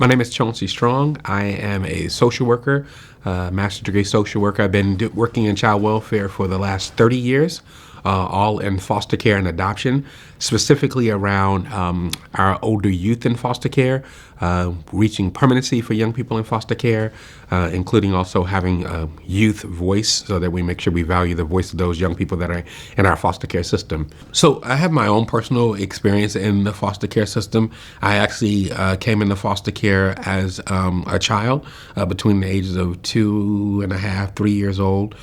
My name is Chauncey Strong. I am a social worker, master's degree social worker. I've been working in child welfare for the last 30 years, all in foster care and adoption, specifically around our older youth in foster care, reaching permanency for young people in foster care, including also having a youth voice so that we make sure we value the voice of those young people that are in our foster care system. So I have my own personal experience in the foster care system. I actually came into foster care as a child between the ages of 2.5, 3 years old.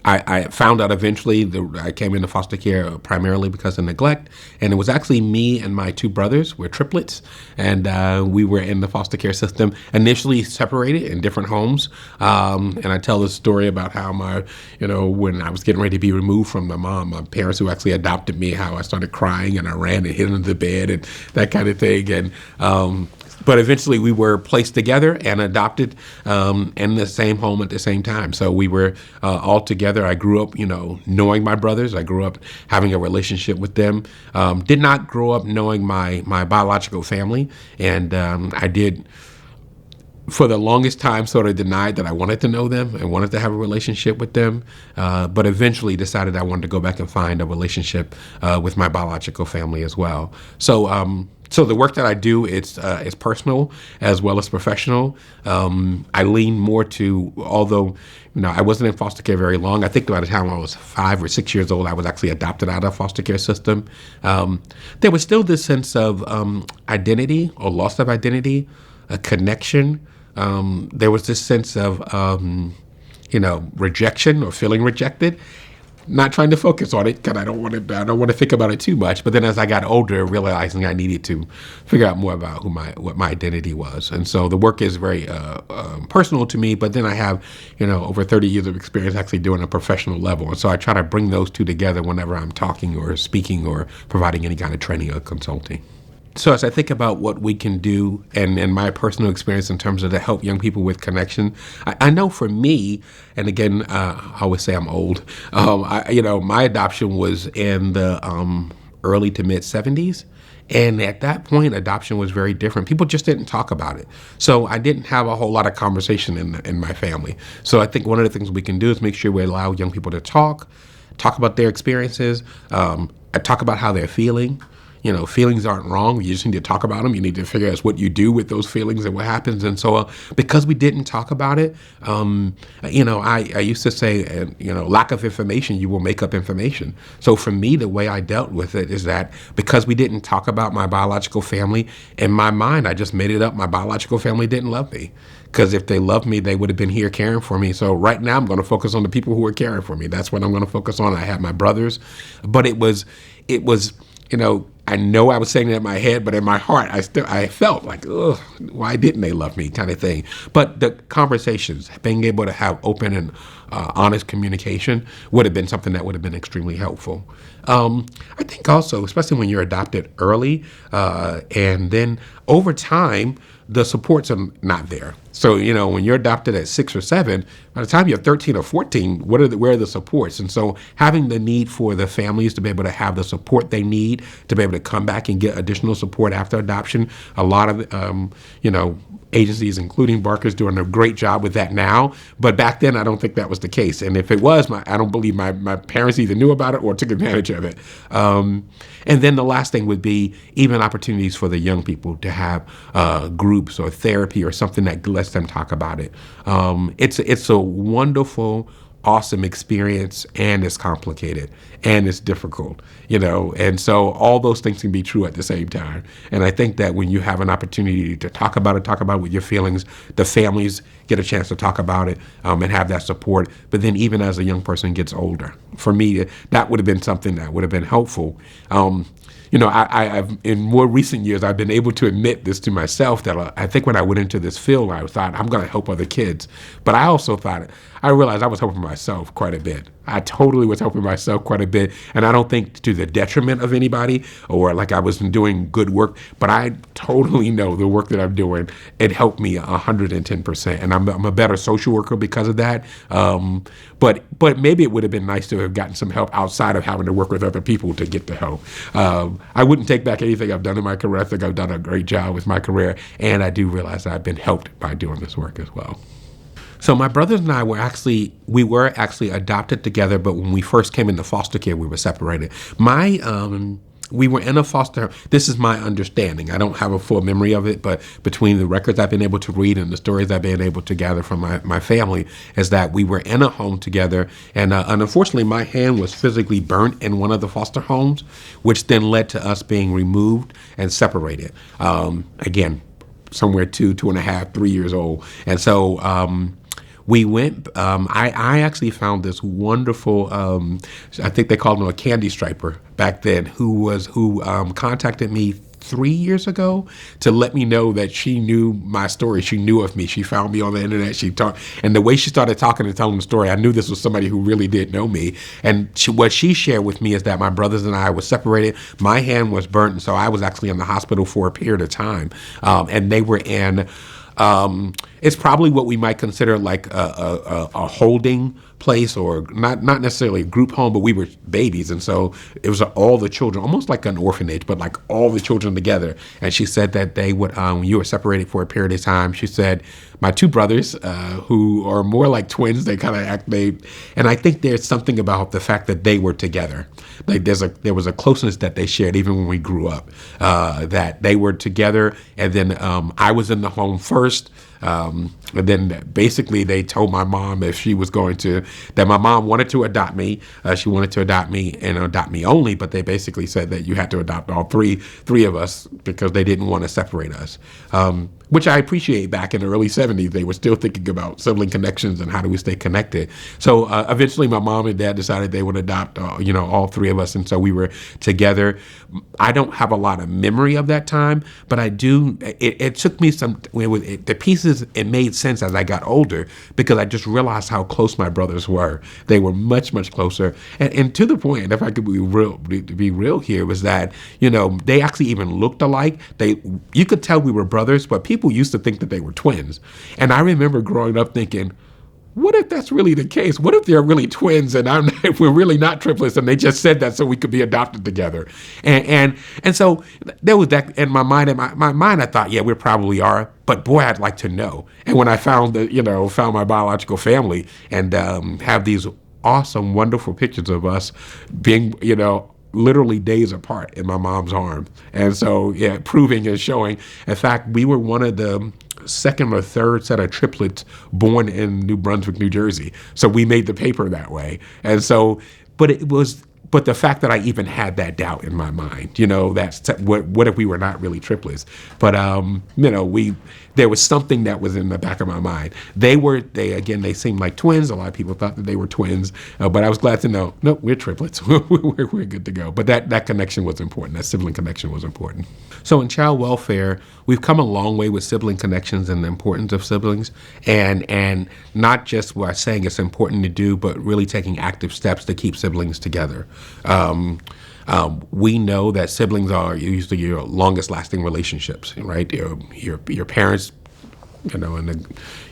I found out eventually that I came into foster care primarily because of neglect, and it was actually me and my two brothers. We're triplets, and we were in the foster care system, initially separated in different homes. And I tell this story about how when I was getting ready to be removed from my parents who actually adopted me, how I started crying and I ran and hid under the bed and that kind of thing. And but eventually we were placed together and adopted in the same home at the same time. So we were all together. I grew up, knowing my brothers. I grew up having a relationship with them. Did not grow up knowing my biological family. And I did, for the longest time, sort of denied that I wanted to know them and wanted to have a relationship with them. But eventually decided I wanted to go back and find a relationship with my biological family as well. So the work that I do, it's personal as well as professional. I lean more to, although I wasn't in foster care very long. I think by the time I was 5 or 6 years old, I was actually adopted out of the foster care system. There was still this sense of identity or loss of identity, a connection. There was this sense of rejection or feeling rejected. Not trying to focus on it because I don't want to think about it too much. But then as I got older, realizing I needed to figure out more about what my identity was. And so the work is very personal to me. But then I have over 30 years of experience actually doing a professional level. And so I try to bring those two together whenever I'm talking or speaking or providing any kind of training or consulting. So as I think about what we can do and my personal experience in terms of to help young people with connection, I know for me, and again, I always say I'm old, my adoption was in the early to mid 70s. And at that point, adoption was very different. People just didn't talk about it. So I didn't have a whole lot of conversation in my family. So I think one of the things we can do is make sure we allow young people to talk about their experiences, talk about how they're feeling. Feelings aren't wrong. You just need to talk about them. You need to figure out what you do with those feelings and what happens. And so because we didn't talk about it, I used to say, lack of information, you will make up information. So for me, the way I dealt with it is that because we didn't talk about my biological family, in my mind, I just made it up. My biological family didn't love me. Because if they loved me, they would have been here caring for me. So right now, I'm going to focus on the people who are caring for me. That's what I'm going to focus on. I have my brothers. But it was, I know I was saying it in my head, but in my heart, I felt like, ugh, why didn't they love me, kind of thing. But the conversations, being able to have open and honest communication would have been something that would have been extremely helpful. I think also, especially when you're adopted early, and then over time, the supports are not there. So, when you're adopted at 6 or 7, by the time you're 13 or 14, where are the supports? And so having the need for the families to be able to have the support they need to be able to come back and get additional support after adoption. A lot of, agencies, including Barker's, doing a great job with that now. But back then, I don't think that was the case. And if it was, I don't believe my parents either knew about it or took advantage of it. And then the last thing would be even opportunities for the young people to have groups or therapy or something that lets them talk about it. It's a wonderful, awesome experience, and it's complicated and it's difficult, and so all those things can be true at the same time. And I think that when you have an opportunity to talk about it with your feelings, the families get a chance to talk about it and have that support. But then even as a young person gets older, for me, that would have been something that would have been helpful. I've in more recent years, I've been able to admit this to myself that I think when I went into this field, I thought I'm going to help other kids. But I also thought I realized I was helping myself quite a bit. I totally was helping myself quite a bit. And I don't think to the detriment of anybody or like I was doing good work, but I totally know the work that I'm doing, it helped me 110%. And I'm a better social worker because of that. But maybe it would have been nice to have gotten some help outside of having to work with other people to get the help. I wouldn't take back anything I've done in my career. I think I've done a great job with my career. And I do realize that I've been helped by doing this work as well. So my brothers and I were actually adopted together, but when we first came into foster care, we were separated. We were in a foster. This is my understanding. I don't have a full memory of it, but between the records I've been able to read and the stories I've been able to gather from my family, is that we were in a home together, and unfortunately, my hand was physically burnt in one of the foster homes, which then led to us being removed and separated. Again, somewhere 2.5, 3 years old, and so. We went, I actually found this wonderful, I think they called him a candy striper back then, who contacted me 3 years ago to let me know that she knew my story. She knew of me. She found me on the internet. She talked, and the way she started talking and telling the story, I knew this was somebody who really did know me. And what she shared with me is that my brothers and I were separated. My hand was burnt, and so I was actually in the hospital for a period of time. And they were in. It's probably what we might consider like a holding place, or not necessarily a group home, but we were babies. And so it was all the children, almost like an orphanage, but like all the children together. And she said that they would, when you were separated for a period of time, she said, my two brothers, who are more like twins, they kind of act, and I think there's something about the fact that they were together. Like there was a closeness that they shared even when we grew up, that they were together. And then I was in the home first. And then basically they told my mom if she was going to, that my mom wanted to adopt me. She wanted to adopt me and adopt me only, but they basically said that you had to adopt all three of us because they didn't want to separate us. Which I appreciate. Back in the early 70s, they were still thinking about sibling connections and how do we stay connected. So eventually my mom and dad decided they would adopt, all three of us. And so we were together. I don't have a lot of memory of that time, but I do. It took me the pieces, it made sense as I got older because I just realized how close my brothers were. They were much, much closer. And to the point, if I could be real here, was that, they actually even looked alike. You could tell we were brothers, but people used to think that they were twins. And I remember growing up thinking, what if that's really the case? What if they're really twins and we're really not triplets and they just said that so we could be adopted together? And so there was that in my mind. In my mind, I thought, yeah, we probably are. But boy, I'd like to know. And when I found my biological family and have these awesome, wonderful pictures of us being, literally days apart in my mom's arms. And so, yeah, proving and showing. In fact, we were one of the second or third set of triplets born in New Brunswick, New Jersey. So we made the paper that way. And so, but the fact that I even had that doubt in my mind, that's what if we were not really triplets? But there was something that was in the back of my mind. They seemed like twins. A lot of people thought that they were twins, but I was glad to know, no, we're triplets. we're good to go. But that connection was important. That sibling connection was important. So in child welfare, we've come a long way with sibling connections and the importance of siblings, and not just by saying it's important to do, but really taking active steps to keep siblings together. We know that siblings are usually your longest lasting relationships, right? Your parents, and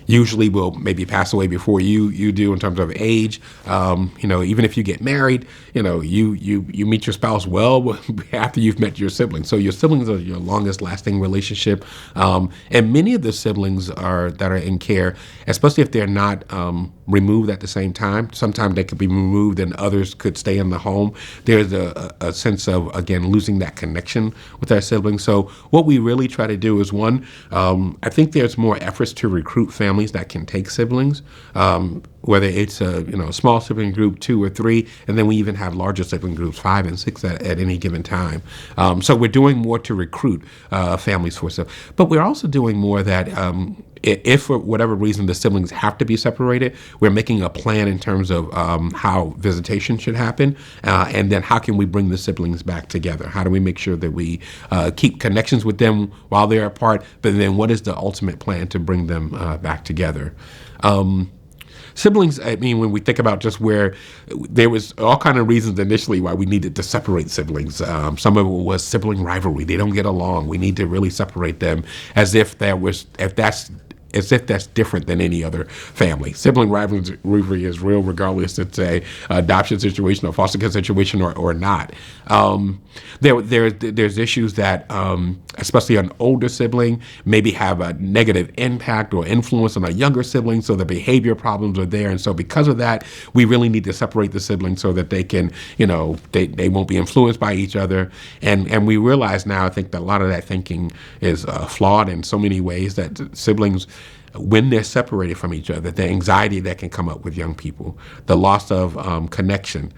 usually will maybe pass away before you do in terms of age. Even if you get married, you meet your spouse well after you've met your siblings. So your siblings are your longest lasting relationship. And many of the siblings that are in care, especially if they're not removed at the same time, sometimes they could be removed and others could stay in the home. There's a sense of, again, losing that connection with our siblings. So what we really try to do is, one, I think there's more efforts to recruit families that can take siblings, whether it's a small sibling group, 2 or 3, and then we even have larger sibling groups, 5 and 6 at any given time. So we're doing more to recruit families for stuff, but we're also doing more that if for whatever reason the siblings have to be separated, we're making a plan in terms of how visitation should happen, and then how can we bring the siblings back together? How do we make sure that we keep connections with them while they're apart, but then what is the ultimate plan to bring them back together? Siblings, I mean, when we think about just where there was all kind of reasons initially why we needed to separate siblings. Some of it was sibling rivalry. They don't get along. We need to really separate them as if that's different than any other family. Sibling rivalry is real regardless if it's a adoption situation or foster care situation or not. There's issues that, especially an older sibling, maybe have a negative impact or influence on a younger sibling, so the behavior problems are there. And so because of that, we really need to separate the siblings so that they can, they won't be influenced by each other. And we realize now, I think that a lot of that thinking is flawed in so many ways, that siblings, when they're separated from each other, the anxiety that can come up with young people, the loss of connection.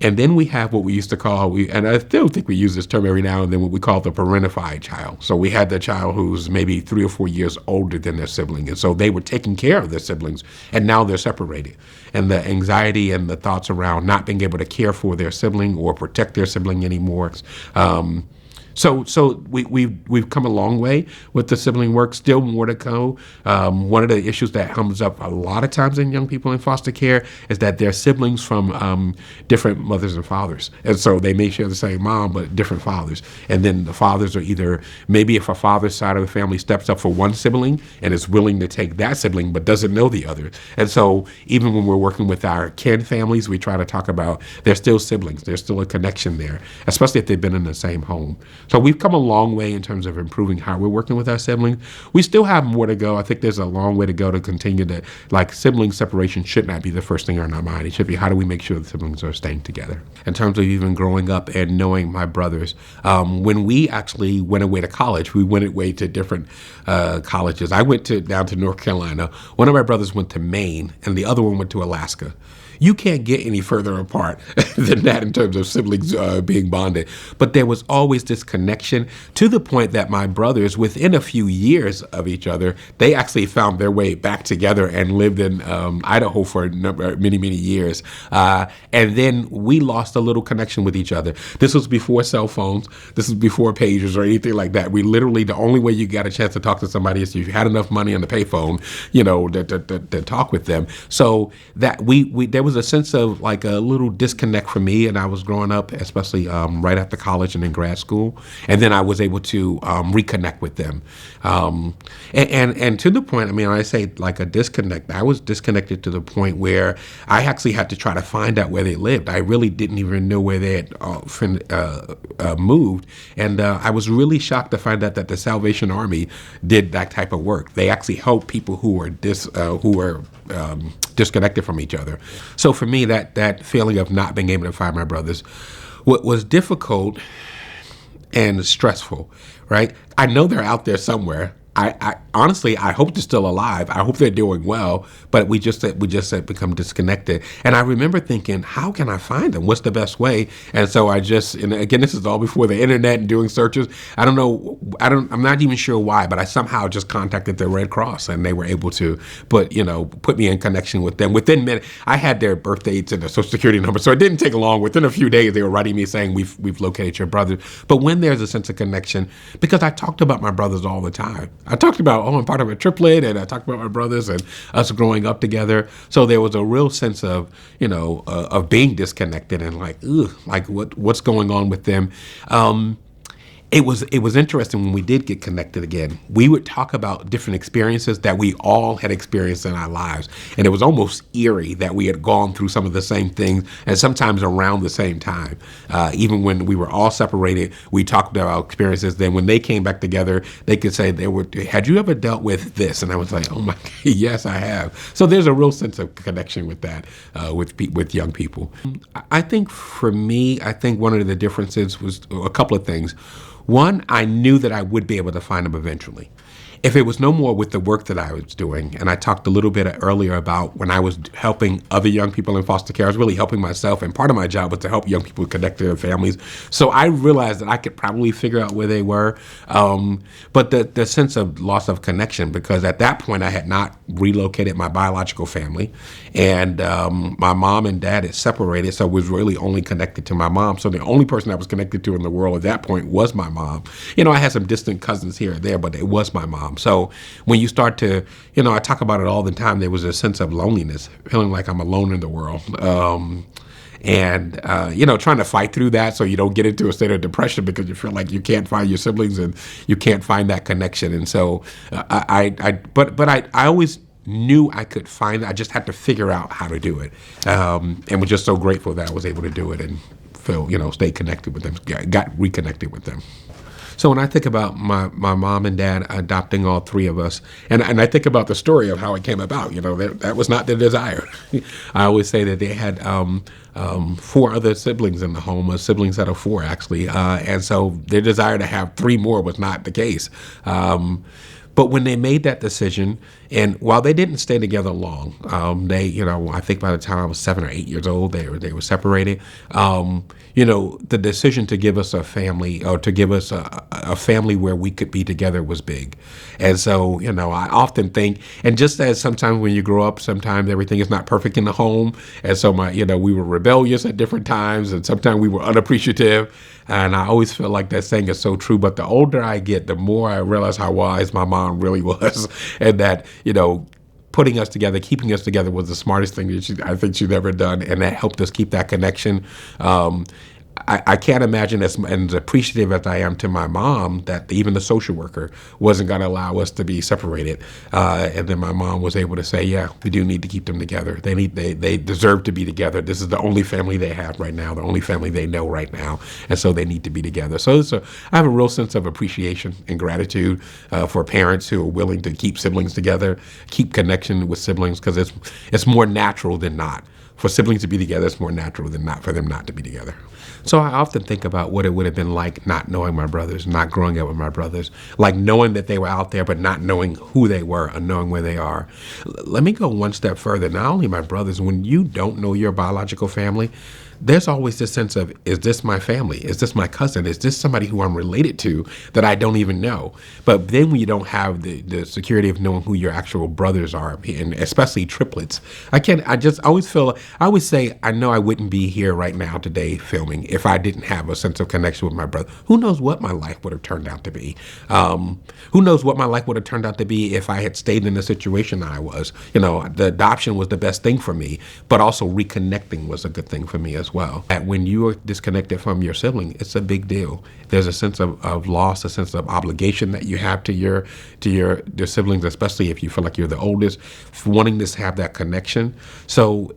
And then we have what we used to call, and I still think we use this term every now and then, what we call the parentified child. So we had the child who's maybe 3 or 4 years older than their sibling. And so they were taking care of their siblings, and now they're separated. And the anxiety and the thoughts around not being able to care for their sibling or protect their sibling anymore. So we've come a long way with the sibling work. Still more to go. One of the issues that comes up a lot of times in young people in foster care is that they're siblings from different mothers and fathers, and so they may share the same mom but different fathers. And then the fathers are either, maybe if a father's side of the family steps up for one sibling and is willing to take that sibling but doesn't know the other. And so even when we're working with our kin families, we try to talk about they're still siblings. There's still a connection there, especially if they've been in the same home. So we've come a long way in terms of improving how we're working with our siblings. We still have more to go. I think there's a long way to go to continue to, sibling separation should not be the first thing on our mind. It should be, how do we make sure the siblings are staying together? In terms of even growing up and knowing my brothers, when we actually went away to college, we went away to different colleges. I went down to North Carolina. One of my brothers went to Maine, and the other one went to Alaska. You can't get any further apart than that in terms of siblings being bonded. But there was always this connection, to the point that my brothers, within a few years of each other, they actually found their way back together and lived in Idaho for many, many years. And then we lost a little connection with each other. This was before cell phones. This was before pagers or anything like that. We literally, the only way you got a chance to talk to somebody is if you had enough money on the payphone, to talk with them. So that there was a sense of a little disconnect for me, and I was growing up, especially right after college and in grad school, and then I was able to reconnect with them, and to the point, I say a disconnect. I was disconnected to the point where I actually had to try to find out where they lived. I really didn't even know where they had moved, and I was really shocked to find out that the Salvation Army did that type of work. They actually helped people who were disconnected from each other. So for me, that feeling of not being able to find my brothers, what was difficult and stressful, right? I know they're out there somewhere. I honestly, I hope they're still alive. I hope they're doing well, but we just had become disconnected. And I remember thinking, how can I find them? What's the best way? And so and again, this is all before the internet and doing searches. I'm not even sure why, but I somehow just contacted the Red Cross, and they were able to put me in connection with them. Within minutes, I had their birth dates and their social security number, so it didn't take long. Within a few days, they were writing me saying, we've located your brother. But when there's a sense of connection, because I talked about my brothers all the time. I talked about, I'm part of a triplet, and I talked about my brothers and us growing up together. So there was a real sense of, of being disconnected and what's going on with them. It was interesting when we did get connected again. We would talk about different experiences that we all had experienced in our lives. And it was almost eerie that we had gone through some of the same things, and sometimes around the same time. Even when we were all separated, we talked about our experiences. Then when they came back together, they could say, had you ever dealt with this? And I was like, oh my, yes, I have. So there's a real sense of connection with that, with young people. I think for me, one of the differences was a couple of things. One, I knew that I would be able to find them eventually. If it was no more with the work that I was doing, and I talked a little bit earlier about when I was helping other young people in foster care, I was really helping myself, and part of my job was to help young people connect to their families. So I realized that I could probably figure out where they were, but the sense of loss of connection, because at that point I had not relocated my biological family, and my mom and dad had separated, so I was really only connected to my mom. So the only person I was connected to in the world at that point was my mom. I had some distant cousins here or there, but it was my mom. mom. So when you start to, I talk about it all the time, there was a sense of loneliness, feeling like I'm alone in the world. Trying to fight through that so you don't get into a state of depression because you feel like you can't find your siblings and you can't find that connection. And so I always knew I could find it. I just had to figure out how to do it. And was just so grateful that I was able to do it and feel, stay connected with them, got reconnected with them. So when I think about my mom and dad adopting all three of us, and I think about the story of how it came about, that was not their desire. I always say that they had 4 other siblings in the home, a sibling set of 4 actually, and so their desire to have 3 more was not the case. But when they made that decision, and while they didn't stay together long, I think by the time I was 7 or 8 years old, they were separated. The decision to give us a family, or to give us a family where we could be together, was big. And so, I often think, and just as sometimes when you grow up, sometimes everything is not perfect in the home. And so we were rebellious at different times, and sometimes we were unappreciative. And I always feel like that saying is so true. But the older I get, the more I realize how wise my mom really was, and that, putting us together, keeping us together was the smartest thing that I think she'd ever done, and that helped us keep that connection. I can't imagine as appreciative as I am to my mom that even the social worker wasn't going to allow us to be separated. And then my mom was able to say, yeah, we do need to keep them together. They deserve to be together. This is the only family they have right now, the only family they know right now. And so they need to be together. So I have a real sense of appreciation and gratitude for parents who are willing to keep siblings together, keep connection with siblings, because it's more natural than not. For siblings to be together, it's more natural than not for them not to be together. So I often think about what it would have been like not knowing my brothers, not growing up with my brothers, like knowing that they were out there, but not knowing who they were and knowing where they are. Let me go one step further. Not only my brothers, when you don't know your biological family, there's always this sense of, is this my family? Is this my cousin? Is this somebody who I'm related to that I don't even know? But then when you don't have the security of knowing who your actual brothers are, and especially triplets, I always say, I know I wouldn't be here right now today filming if I didn't have a sense of connection with my brother. Who knows what my life would have turned out to be? Who knows what my life would have turned out to be if I had stayed in the situation I was? The adoption was the best thing for me, but also reconnecting was a good thing for me as well. And when you are disconnected from your sibling, it's a big deal. There's a sense of loss, a sense of obligation that you have to your siblings, especially if you feel like you're the oldest, wanting to have that connection. So,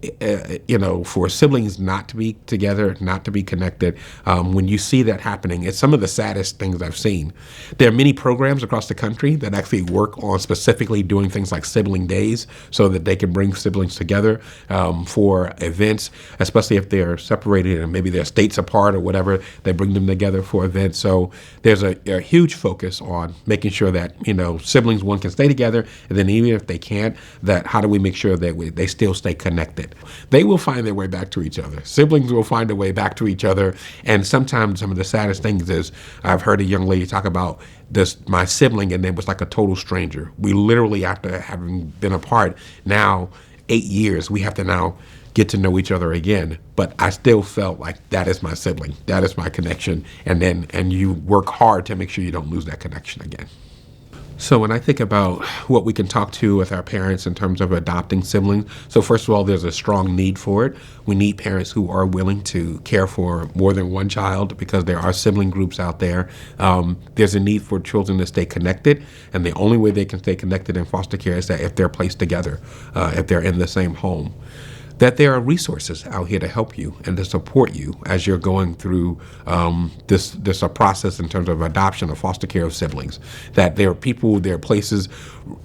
for siblings not to be together, not to be connected, when you see that happening, it's some of the saddest things I've seen. There are many programs across the country that actually work on specifically doing things like sibling days so that they can bring siblings together for events, especially if they're separated and maybe they're states apart or whatever, they bring them together for events. So there's a huge focus on making sure that, siblings, one, can stay together, and then even if they can't, that how do we make sure that they still stay connected? They will find their way back to each other. Siblings will find a way back to each other. And sometimes some of the saddest things is I've heard a young lady talk about my sibling, and it was like a total stranger. We literally, after having been apart now 8 years, we have to now get to know each other again. But I still felt like that is my sibling, that is my connection, and you work hard to make sure you don't lose that connection again. So when I think about what we can talk to with our parents in terms of adopting siblings, so first of all, there's a strong need for it. We need parents who are willing to care for more than one child because there are sibling groups out there. There's a need for children to stay connected, and the only way they can stay connected in foster care is that if they're placed together, if they're in the same home. That there are resources out here to help you and to support you as you're going through this process in terms of adoption or foster care of siblings. That there are people, there are places,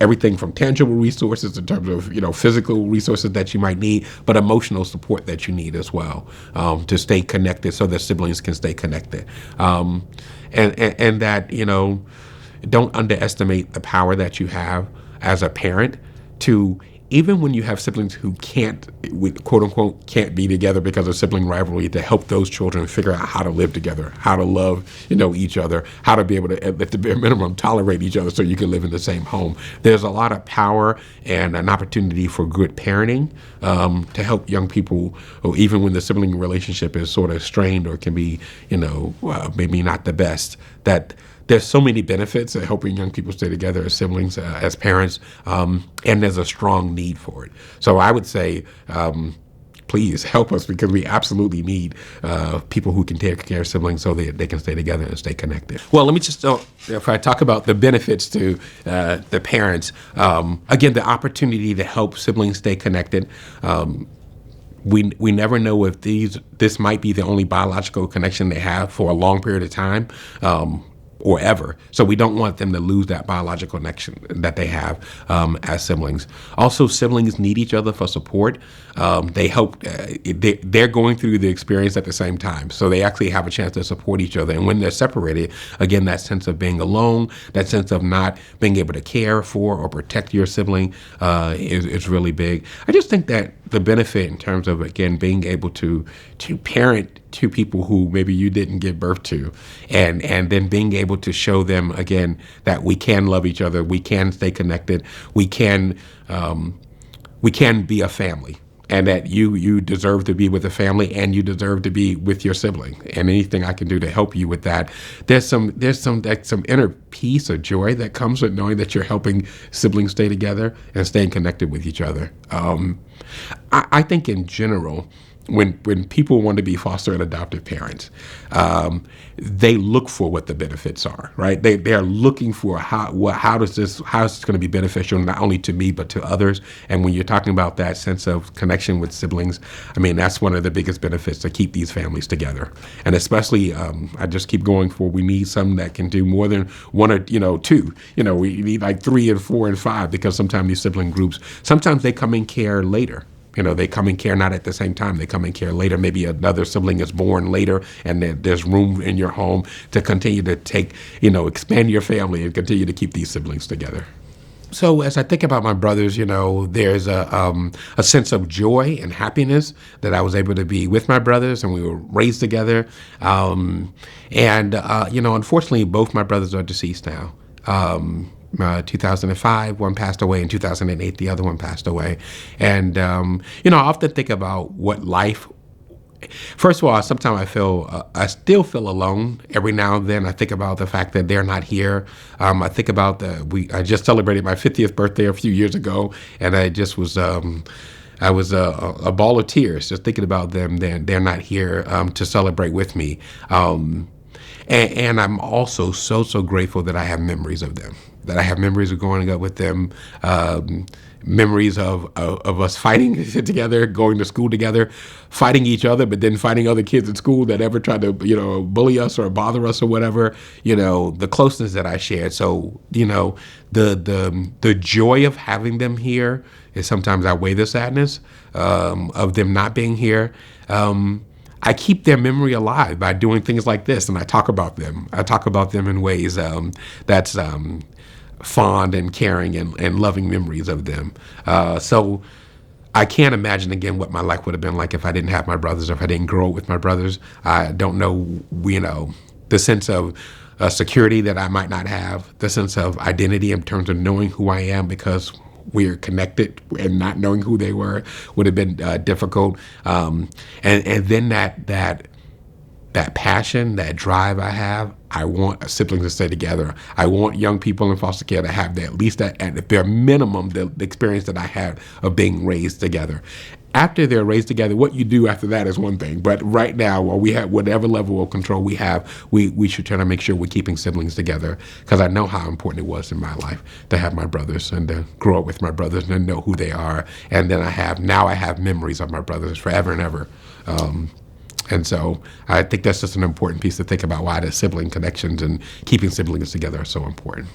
everything from tangible resources in terms of physical resources that you might need, but emotional support that you need as well to stay connected so that siblings can stay connected. And that don't underestimate the power that you have as a parent to, even when you have siblings who quote unquote, can't be together because of sibling rivalry, to help those children figure out how to live together, how to love, each other, how to be able to, at the bare minimum, tolerate each other so you can live in the same home. There's a lot of power and an opportunity for good parenting to help young people, or even when the sibling relationship is sort of strained or can be, maybe not the best, that there's so many benefits of helping young people stay together as siblings, as parents, and there's a strong need for it. So I would say, please help us, because we absolutely need people who can take care of siblings so that they can stay together and stay connected. Well, let me just, if I talk about the benefits to the parents, again, the opportunity to help siblings stay connected. We never know if this might be the only biological connection they have for a long period of time, or ever. So we don't want them to lose that biological connection that they have as siblings. Also, siblings need each other for support. They help. They're going through the experience at the same time, so they actually have a chance to support each other. And when they're separated, again, that sense of being alone, that sense of not being able to care for or protect your sibling is really big. I just think that the benefit in terms of, again, being able to parent two people who maybe you didn't give birth to, and then being able to show them, again, that we can love each other, we can stay connected, we can be a family, and that you deserve to be with a family, and you deserve to be with your sibling, and anything I can do to help you with that. There's some inner peace or joy that comes with knowing that you're helping siblings stay together and staying connected with each other. I think in general, when people want to be foster and adoptive parents, they look for what the benefits are, right? They're looking for how is this going to be beneficial not only to me but to others. And when you're talking about that sense of connection with siblings, I mean, that's one of the biggest benefits, to keep these families together. And especially, I just keep going for, we need some that can do more than one or two. We need like 3 and 4 and 5, because sometimes these sibling groups, sometimes they come in care later. They come in care not at the same time. They come in care later. Maybe another sibling is born later, and there's room in your home to continue to expand your family and continue to keep these siblings together. So as I think about my brothers, there's a sense of joy and happiness that I was able to be with my brothers, and we were raised together. Unfortunately, both my brothers are deceased now. 2005, one passed away. In 2008, the other one passed away. And, I often think about what life, first of all, sometimes I still feel alone every now and then. I think about the fact that they're not here. I think about I just celebrated my 50th birthday a few years ago, and I just was, I was a ball of tears just thinking about them. They're not here to celebrate with me. And I'm also so grateful that I have memories of them, that I have memories of growing up with them, memories of us fighting together, going to school together, fighting each other, but then fighting other kids at school that ever tried to, bully us or bother us or whatever, the closeness that I shared. So, the joy of having them here is sometimes outweigh the sadness of them not being here. I keep their memory alive by doing things like this, and I talk about them. I talk about them in ways that's fond and caring and loving memories of them. So I can't imagine again what my life would have been like if I didn't have my brothers, or if I didn't grow up with my brothers. I don't know, the sense of security that I might not have, the sense of identity in terms of knowing who I am because we're connected, and not knowing who they were would have been difficult. And then that passion, that drive I have, I want siblings to stay together. I want young people in foster care to have at least at the bare minimum, the experience that I had of being raised together. After they're raised together, what you do after that is one thing. But right now, while we have whatever level of control we have, we should try to make sure we're keeping siblings together, because I know how important it was in my life to have my brothers and to grow up with my brothers and to know who they are. And then I have memories of my brothers forever and ever. And so I think that's just an important piece to think about, why the sibling connections and keeping siblings together are so important.